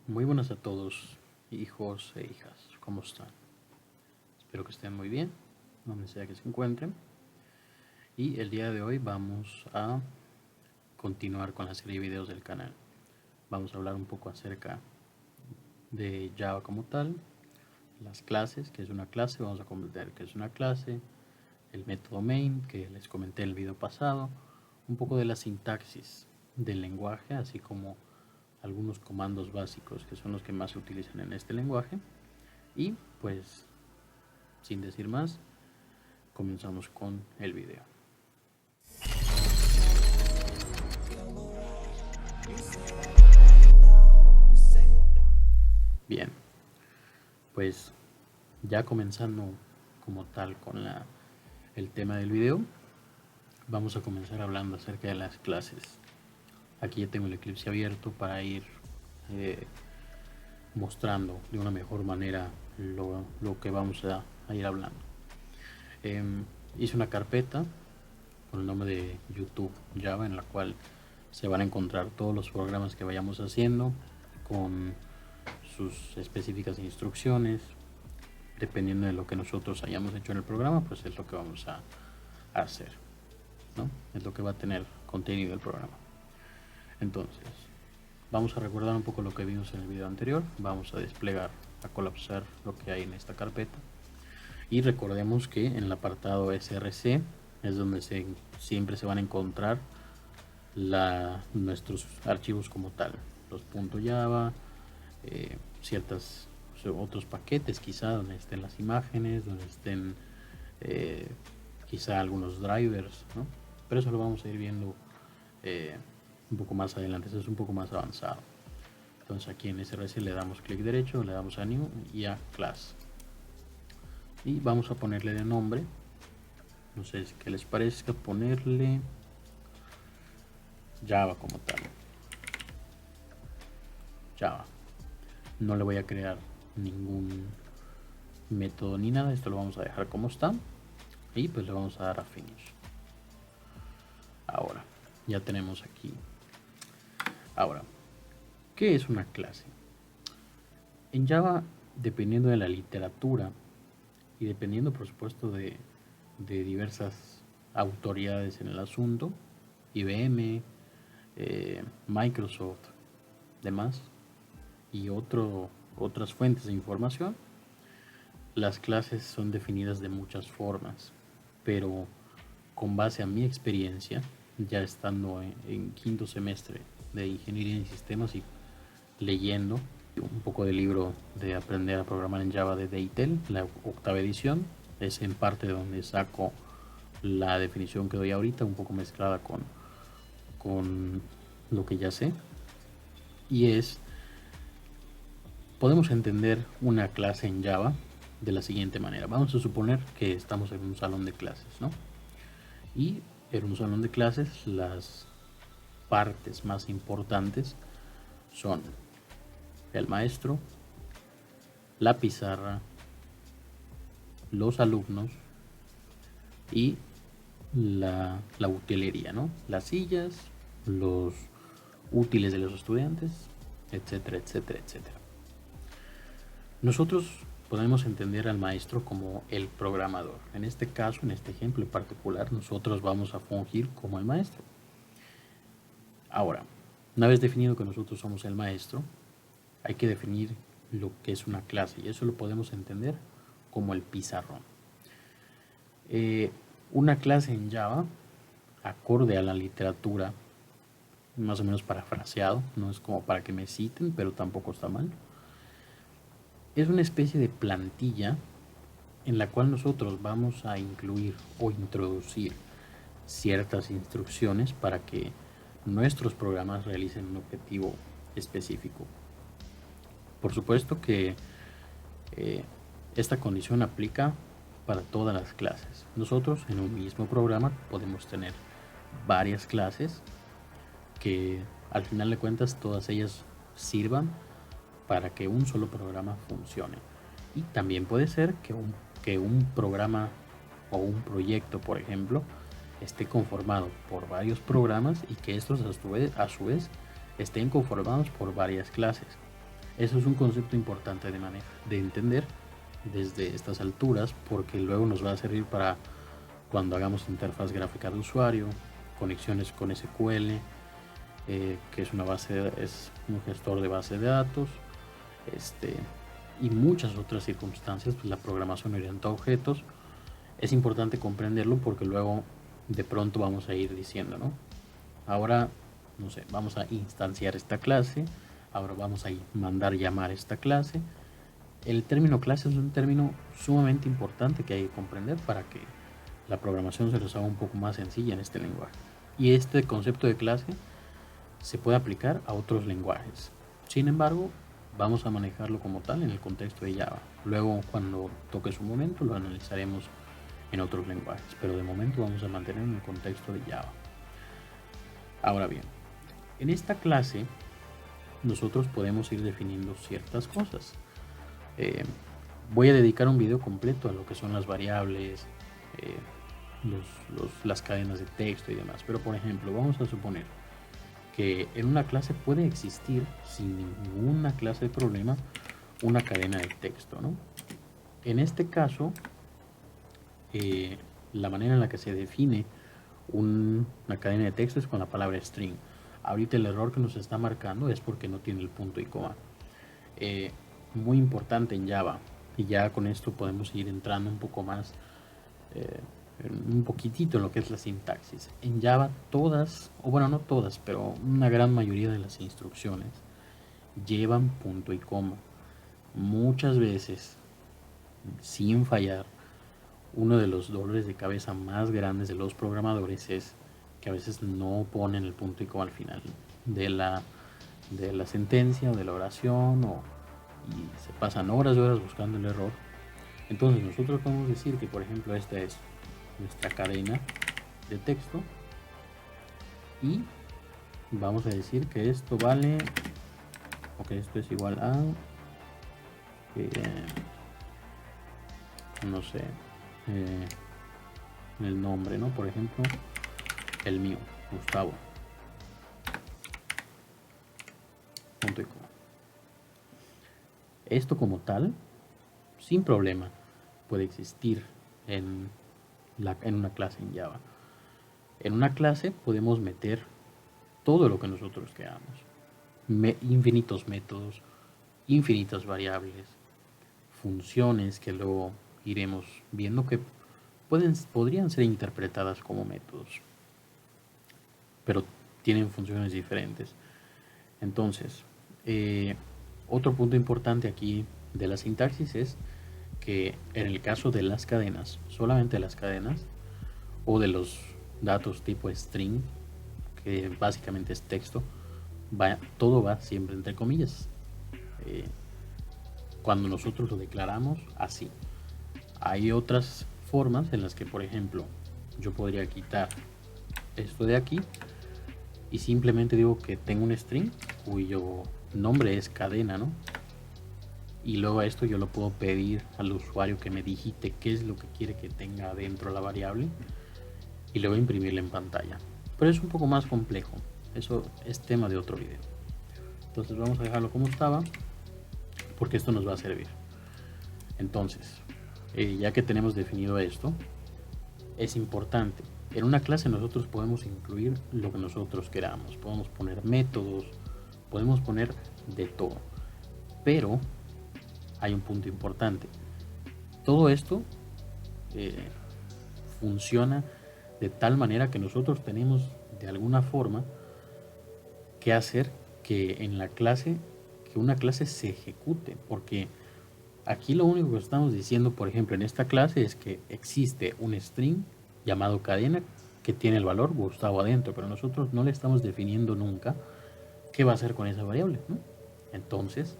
Muy buenas a todos, hijos e hijas, ¿cómo están? Espero que estén muy bien, donde sea que se encuentren. Y el día de hoy vamos a continuar con la serie de videos del canal. Vamos a hablar un poco acerca de Java como tal, las clases, que es una clase, vamos a comprender que es una clase, el método main, que les comenté en el video pasado, un poco de la sintaxis del lenguaje, así como algunos comandos básicos que son los que más se utilizan en este lenguaje. Y pues, sin decir más, comenzamos con el video. Bien, pues ya comenzando como tal con el tema del video, vamos a comenzar hablando acerca de las clases. Aquí ya tengo el Eclipse abierto para ir mostrando de una mejor manera lo que vamos a ir hablando. Hice una carpeta con el nombre de YouTube Java, en la cual se van a encontrar todos los programas que vayamos haciendo con sus específicas instrucciones. Dependiendo de lo que nosotros hayamos hecho en el programa, pues es lo que vamos a hacer, ¿no? Es lo que va a tener contenido el programa. Entonces, vamos a recordar un poco lo que vimos en el video anterior. Vamos a desplegar, a colapsar lo que hay en esta carpeta. Y recordemos que en el apartado src es donde siempre se van a encontrar nuestros archivos como tal, los .java, otros paquetes quizá donde estén las imágenes, donde estén quizá algunos drivers, ¿no? Pero eso lo vamos a ir viendo un poco más adelante, eso es un poco más avanzado. Entonces aquí en src le damos clic derecho, le damos a new y a class, y vamos a ponerle de nombre, no sé qué les parezca ponerle Java como tal, Java. No le voy a crear ningún método ni nada, esto lo vamos a dejar como está y pues le vamos a dar a finish. Ahora ya tenemos aquí. Ahora, ¿qué es una clase? En Java, dependiendo de la literatura y dependiendo por supuesto de diversas autoridades en el asunto, IBM, Microsoft, demás, y otras fuentes de información, las clases son definidas de muchas formas, pero con base a mi experiencia, ya estando en quinto semestre de ingeniería en sistemas y leyendo un poco del libro de aprender a programar en Java de Deitel, la octava edición, es en parte donde saco la definición que doy ahorita, un poco mezclada con lo que ya sé, y podemos entender una clase en Java de la siguiente manera. Vamos a suponer que estamos en un salón de clases, ¿no? Y en un salón de clases las partes más importantes son el maestro, la pizarra, los alumnos y la utilería, ¿no? Las sillas, los útiles de los estudiantes, etcétera, etcétera, etcétera. Nosotros podemos entender al maestro como el programador. En este caso, en este ejemplo en particular, nosotros vamos a fungir como el maestro. Ahora, una vez definido que nosotros somos el maestro, hay que definir lo que es una clase, y eso lo podemos entender como el pizarrón. Una clase en Java, acorde a la literatura, más o menos parafraseado, no es como para que me citen, pero tampoco está mal, es una especie de plantilla en la cual nosotros vamos a incluir o introducir ciertas instrucciones para que nuestros programas realicen un objetivo específico. Por supuesto que esta condición aplica para todas las clases. Nosotros en un mismo programa podemos tener varias clases que al final de cuentas todas ellas sirvan para que un solo programa funcione. Y también puede ser que un programa o un proyecto, por ejemplo, esté conformado por varios programas y que estos a su vez estén conformados por varias clases. Eso es un concepto importante de entender desde estas alturas, porque luego nos va a servir para cuando hagamos interfaz gráfica de usuario, conexiones con SQL, que es es un gestor de base de datos, y muchas otras circunstancias. Pues la programación orientada a objetos es importante comprenderlo, porque luego de pronto vamos a ir diciendo, ¿no? Ahora, no sé, vamos a instanciar esta clase, ahora vamos a mandar llamar esta clase. El término clase es un término sumamente importante que hay que comprender para que la programación se nos haga un poco más sencilla en este lenguaje. Y este concepto de clase se puede aplicar a otros lenguajes. Sin embargo, vamos a manejarlo como tal en el contexto de Java. Luego, cuando toque su momento, lo analizaremos en otros lenguajes, pero de momento vamos a mantener en el contexto de Java. Ahora bien, en esta clase nosotros podemos ir definiendo ciertas cosas. Voy a dedicar un video completo a lo que son las variables, las cadenas de texto y demás, pero por ejemplo, vamos a suponer que en una clase puede existir sin ninguna clase de problema una cadena de texto, ¿no? En este caso, la manera en la que se define una cadena de texto es con la palabra string. Ahorita el error que nos está marcando es porque no tiene el punto y coma. Muy importante en Java, y ya con esto podemos ir entrando un poco más, un poquitito en lo que es la sintaxis. En Java todas, o bueno, no todas, pero una gran mayoría de las instrucciones llevan punto y coma. Muchas veces, sin fallar, uno de los dolores de cabeza más grandes de los programadores es que a veces no ponen el punto y coma al final de la sentencia o de la oración, y se pasan horas y horas buscando el error. Entonces nosotros podemos decir que, por ejemplo, esta es nuestra cadena de texto y vamos a decir que esto vale, o que esto es igual a, no sé, el nombre, ¿no? Por ejemplo, el mío, Gustavo. Punto y coma. Esto como tal, sin problema, puede existir en una clase en Java. En una clase podemos meter todo lo que nosotros queramos. Infinitos métodos, infinitas variables, funciones que luego iremos viendo que podrían ser interpretadas como métodos, pero tienen funciones diferentes. Entonces, otro punto importante aquí de la sintaxis es que en el caso de las cadenas, solamente las cadenas, o de los datos tipo string, que básicamente es texto, todo va siempre entre comillas. Cuando nosotros lo declaramos así. Hay otras formas en las que, por ejemplo, yo podría quitar esto de aquí y simplemente digo que tengo un string cuyo nombre es cadena, ¿no? Y luego a esto yo lo puedo pedir al usuario que me digite qué es lo que quiere que tenga dentro la variable y luego imprimirla en pantalla. Pero es un poco más complejo, eso es tema de otro video. Entonces vamos a dejarlo como estaba, porque esto nos va a servir. Entonces, ya que tenemos definido esto, es importante. En una clase nosotros podemos incluir lo que nosotros queramos. Podemos poner métodos, podemos poner de todo. Pero hay un punto importante. Todo esto funciona de tal manera que nosotros tenemos de alguna forma que hacer que en la clase, que una clase se ejecute, porque aquí lo único que estamos diciendo, por ejemplo, en esta clase es que existe un string llamado cadena que tiene el valor Gustavo adentro, pero nosotros no le estamos definiendo nunca qué va a hacer con esa variable, ¿no? Entonces,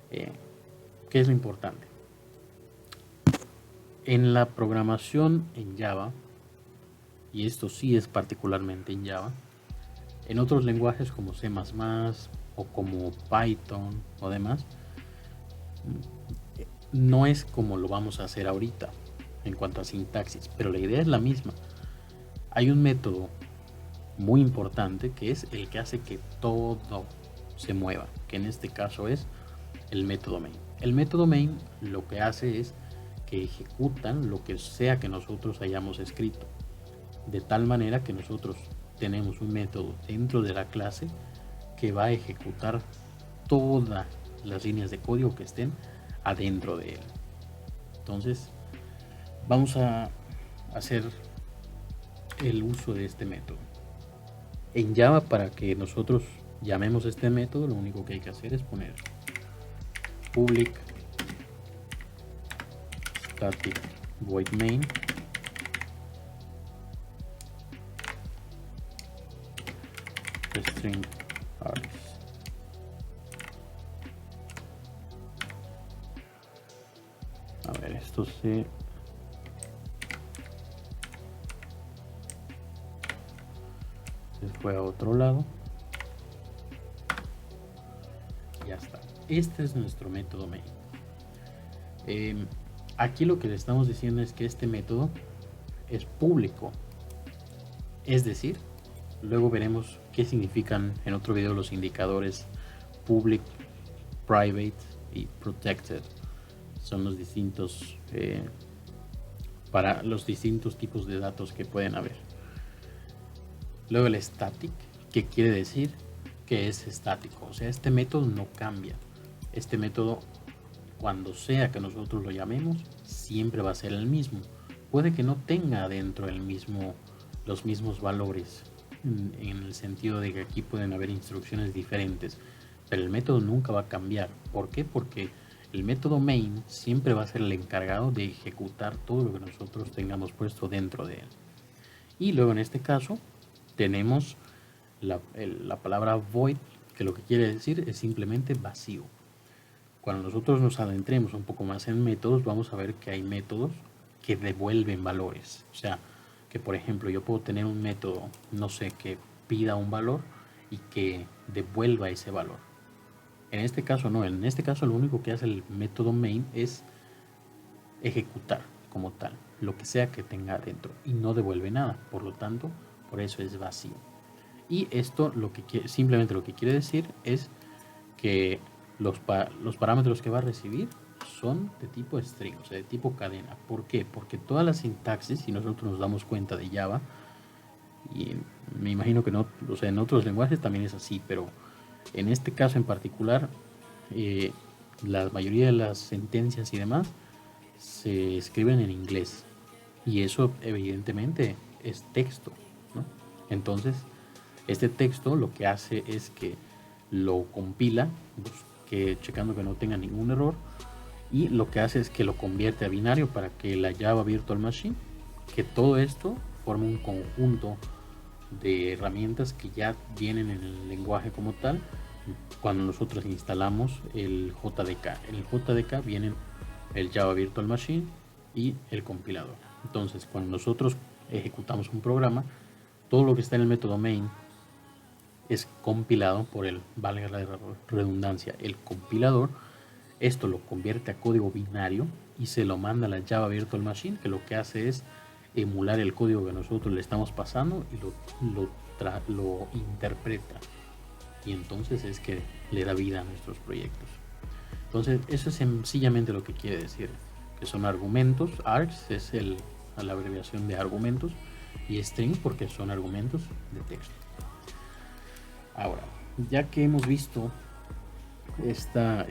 ¿qué es lo importante? En la programación en Java, y esto sí es particularmente en Java, en otros lenguajes como C++ o como Python o demás, no es como lo vamos a hacer ahorita en cuanto a sintaxis, pero la idea es la misma. Hay un método muy importante que es el que hace que todo se mueva, que en este caso es el método main. El método main lo que hace es que ejecutan lo que sea que nosotros hayamos escrito, de tal manera que nosotros tenemos un método dentro de la clase que va a ejecutar todas las líneas de código que estén adentro de él. Entonces vamos a hacer el uso de este método en Java. Para que nosotros llamemos este método, lo único que hay que hacer es poner public static void main string args. A ver, esto se fue a otro lado. Ya está. Este es nuestro método main. Aquí lo que le estamos diciendo es que este método es público. Es decir, luego veremos qué significan en otro video los indicadores public, private y protected. Son los distintos para los distintos tipos de datos que pueden haber. Luego el static, que quiere decir que es estático, o sea, este método no cambia. Este método, cuando sea que nosotros lo llamemos, siempre va a ser el mismo. Puede que no tenga dentro los mismos valores, en el sentido de que aquí pueden haber instrucciones diferentes, pero el método nunca va a cambiar. ¿Por qué? Porque el método main siempre va a ser el encargado de ejecutar todo lo que nosotros tengamos puesto dentro de él. Y luego en este caso tenemos la palabra void, que lo que quiere decir es simplemente vacío. Cuando nosotros nos adentremos un poco más en métodos, vamos a ver que hay métodos que devuelven valores. O sea, que por ejemplo yo puedo tener un método, no sé, que pida un valor y que devuelva ese valor. En este caso no, en este caso lo único que hace el método main es ejecutar como tal lo que sea que tenga adentro y no devuelve nada. Por lo tanto, por eso es vacío. Y esto simplemente lo que quiere decir es que los parámetros que va a recibir son de tipo string, o sea, de tipo cadena. ¿Por qué? Porque toda la sintaxis, si nosotros nos damos cuenta de Java, y me imagino que no, o sea, en otros lenguajes también es así, pero en este caso en particular, la mayoría de las sentencias y demás se escriben en inglés, y eso evidentemente es texto, ¿no? Entonces, este texto lo que hace es que lo compila, checando que no tenga ningún error, y lo que hace es que lo convierte a binario para que la Java Virtual Machine, que todo esto forma un conjunto de herramientas que ya vienen en el lenguaje como tal. Cuando nosotros instalamos el JDK, en el JDK vienen el Java Virtual Machine y el compilador. Entonces, cuando nosotros ejecutamos un programa, todo lo que está en el método main es compilado por valga la redundancia, el compilador. Esto lo convierte a código binario y se lo manda a la Java Virtual Machine, que lo que hace es emular el código que nosotros le estamos pasando y lo interpreta. Y entonces es que le da vida a nuestros proyectos. Entonces, eso es sencillamente lo que quiere decir, que son argumentos. Args es la abreviación de argumentos, y string porque son argumentos de texto. Ahora, ya que hemos visto esta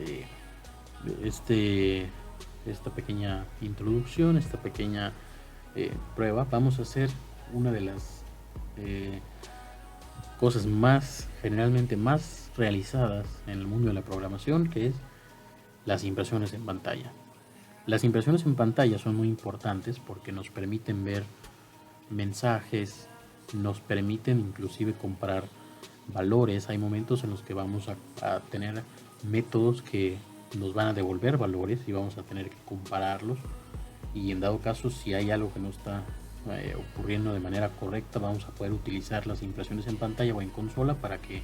pequeña introducción, esta pequeña prueba, vamos a hacer una de las cosas generalmente más realizadas en el mundo de la programación, que es las impresiones en pantalla. Las impresiones en pantalla son muy importantes porque nos permiten ver mensajes, nos permiten inclusive comparar valores. Hay momentos en los que vamos a tener métodos que nos van a devolver valores y vamos a tener que compararlos, y en dado caso, si hay algo que no está ocurriendo de manera correcta, vamos a poder utilizar las impresiones en pantalla o en consola para que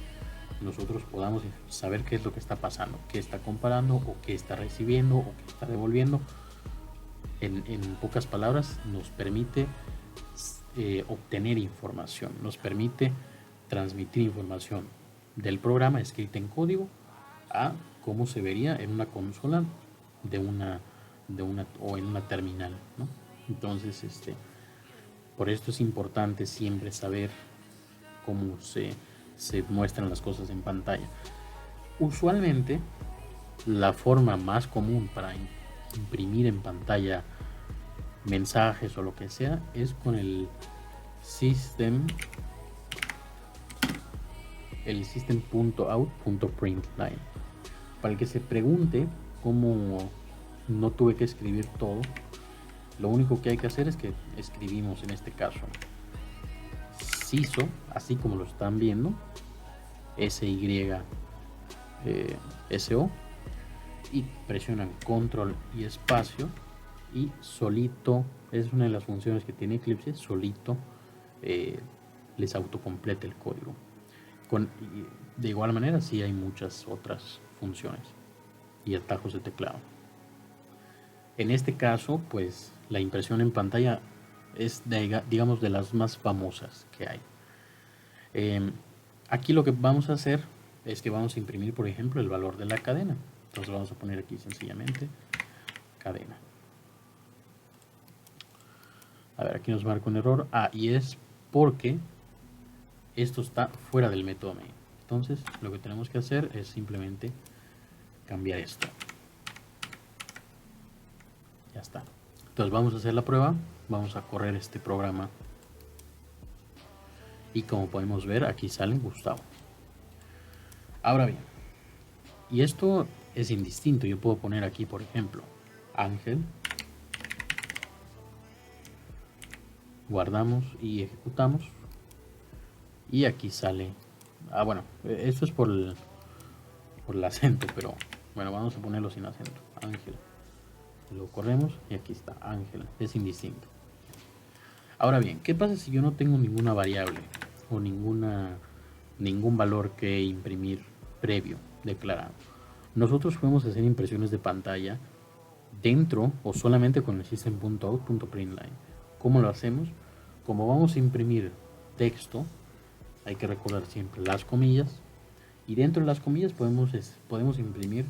nosotros podamos saber qué es lo que está pasando, qué está comparando, o qué está recibiendo, o qué está devolviendo. En pocas palabras, nos permite obtener información, nos permite transmitir información del programa escrita en código a cómo se vería en una consola de una o en una terminal, ¿no? Entonces, por esto es importante siempre saber cómo se muestran las cosas en pantalla. Usualmente, la forma más común para imprimir en pantalla mensajes o lo que sea es con el system.out.println. Para el que se pregunte cómo no tuve que escribir todo, lo único que hay que hacer es que escribimos en este caso SISO, así como lo están viendo, SYSO, y presionan control y espacio, y solito, es una de las funciones que tiene Eclipse, solito les autocomplete el código. De igual manera, sí hay muchas otras funciones y atajos de teclado. En este caso, pues la impresión en pantalla es digamos de las más famosas que hay. Aquí lo que vamos a hacer es que vamos a imprimir, por ejemplo, el valor de la cadena. Entonces vamos a poner aquí sencillamente cadena. A ver, aquí nos marca un error. Y es porque esto está fuera del método main. Entonces lo que tenemos que hacer es simplemente cambiar esto. Ya está. Entonces vamos a hacer la prueba. Vamos a correr este programa. Y como podemos ver, aquí sale Gustavo. Ahora bien, y esto es indistinto. Yo puedo poner aquí, por ejemplo, Ángel. Guardamos y ejecutamos. Y aquí sale. Bueno, esto es por el acento, pero bueno, vamos a ponerlo sin acento. Ángel. Lo corremos y aquí está, Ángel. Es indistinto. Ahora bien, ¿qué pasa si yo no tengo ninguna variable o ningún valor que imprimir previo declarado? Nosotros podemos hacer impresiones de pantalla dentro o solamente con el system.out.println. ¿Cómo lo hacemos? Como vamos a imprimir texto, hay que recordar siempre las comillas, y dentro de las comillas podemos imprimir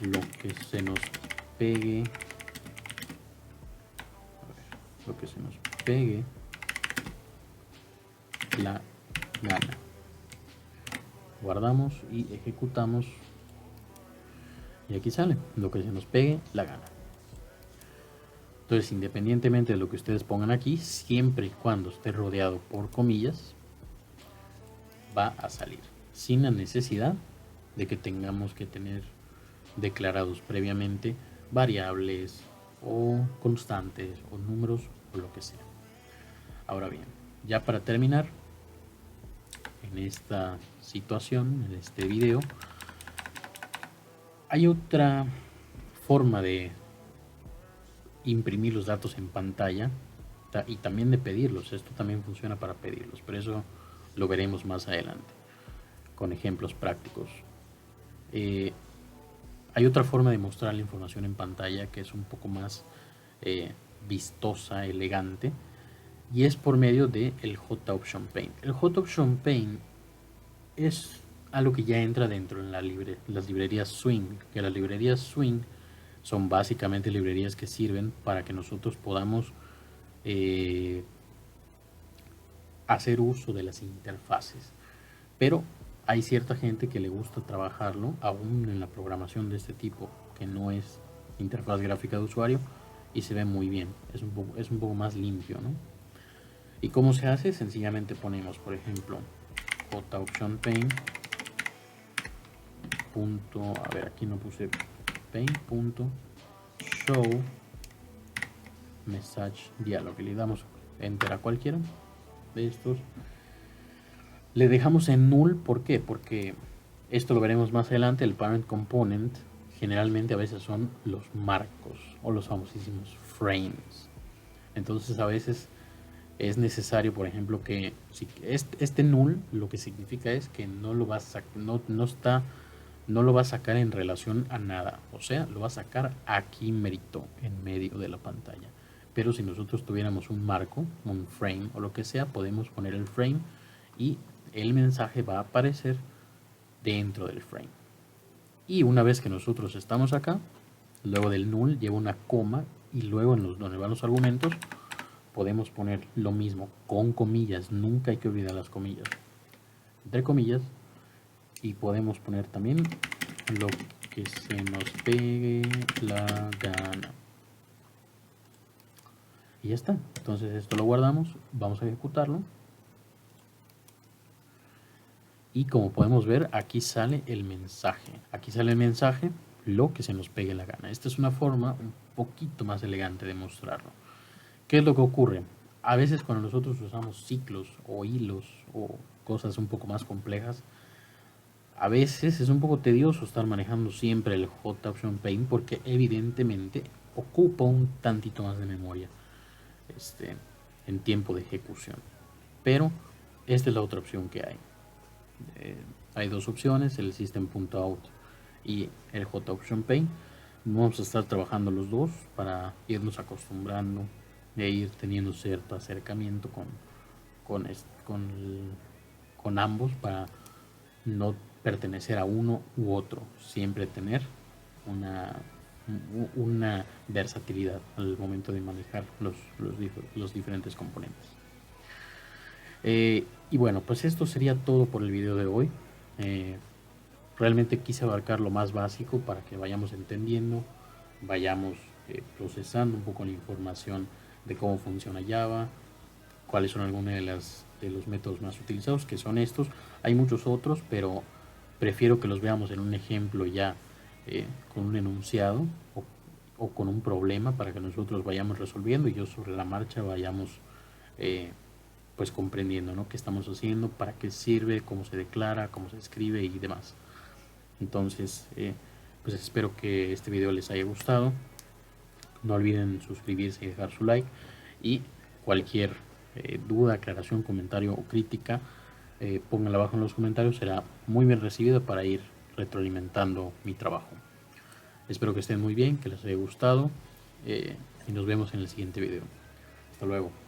lo que se nos pegue, la gana. Guardamos y ejecutamos y aquí sale lo que se nos pegue la gana. Entonces, independientemente de lo que ustedes pongan aquí, siempre y cuando esté rodeado por comillas, va a salir sin la necesidad de que tengamos que tener declarados previamente variables o constantes o números o lo que sea. Ahora bien, ya para terminar en esta situación, en este video, hay otra forma de imprimir los datos en pantalla y también de pedirlos. Esto también funciona para pedirlos, pero eso lo veremos más adelante con ejemplos prácticos. Hay otra forma de mostrar la información en pantalla que es un poco más vistosa, elegante, y es por medio del JOption Paint. El JOption Paint es algo que ya entra dentro en las librerías Swing, que las librerías Swing son básicamente librerías que sirven para que nosotros podamos hacer uso de las interfaces, pero hay cierta gente que le gusta trabajarlo aún en la programación de este tipo, que no es interfaz gráfica de usuario, y se ve muy bien, es un poco más limpio, ¿no? ¿Y cómo se hace? Sencillamente ponemos, por ejemplo, JOption Paint a ver, aquí no puse paint.show message dialog, y le damos enter a cualquiera de estos. Le dejamos en null, ¿por qué? Porque esto lo veremos más adelante. El parent component generalmente a veces son los marcos o los famosísimos frames. Entonces a veces es necesario, por ejemplo, que si este null lo que significa es que no lo va a sacar en relación a nada, o sea, lo va a sacar aquí mérito en medio de la pantalla. Pero si nosotros tuviéramos un marco, un frame o lo que sea, podemos poner el frame y el mensaje va a aparecer dentro del frame. Y una vez que nosotros estamos acá, luego del null lleva una coma y luego donde van los argumentos podemos poner lo mismo con comillas, nunca hay que olvidar las comillas, entre comillas, y podemos poner también lo que se nos pegue la gana. Y ya está. Entonces esto lo guardamos, vamos a ejecutarlo. Y como podemos ver, aquí sale el mensaje. Aquí sale el mensaje, lo que se nos pegue la gana. Esta es una forma un poquito más elegante de mostrarlo. ¿Qué es lo que ocurre? A veces cuando nosotros usamos ciclos o hilos o cosas un poco más complejas, a veces es un poco tedioso estar manejando siempre el JOption Paint porque evidentemente ocupa un tantito más de memoria en tiempo de ejecución. Pero esta es la otra opción que hay. Hay dos opciones, el System.out y el JOption Paint. Vamos a estar trabajando los dos para irnos acostumbrando e ir teniendo cierto acercamiento con ambos para no pertenecer a uno u otro, siempre tener una versatilidad al momento de manejar los diferentes componentes. Y bueno, pues esto sería todo por el video de hoy. Realmente quise abarcar lo más básico para que vayamos entendiendo, vayamos procesando un poco la información de cómo funciona Java, cuáles son algunos de los métodos más utilizados, que son estos. Hay muchos otros, pero prefiero que los veamos en un ejemplo ya con un enunciado o con un problema para que nosotros vayamos resolviendo y yo sobre la marcha vayamos pues comprendiendo, ¿no?, qué estamos haciendo, para qué sirve, cómo se declara, cómo se escribe y demás. Entonces, pues espero que este video les haya gustado. No olviden suscribirse y dejar su like. Y cualquier duda, aclaración, comentario o crítica, pónganla abajo en los comentarios. Será muy bien recibida para ir retroalimentando mi trabajo. Espero que estén muy bien, que les haya gustado y nos vemos en el siguiente video. Hasta luego.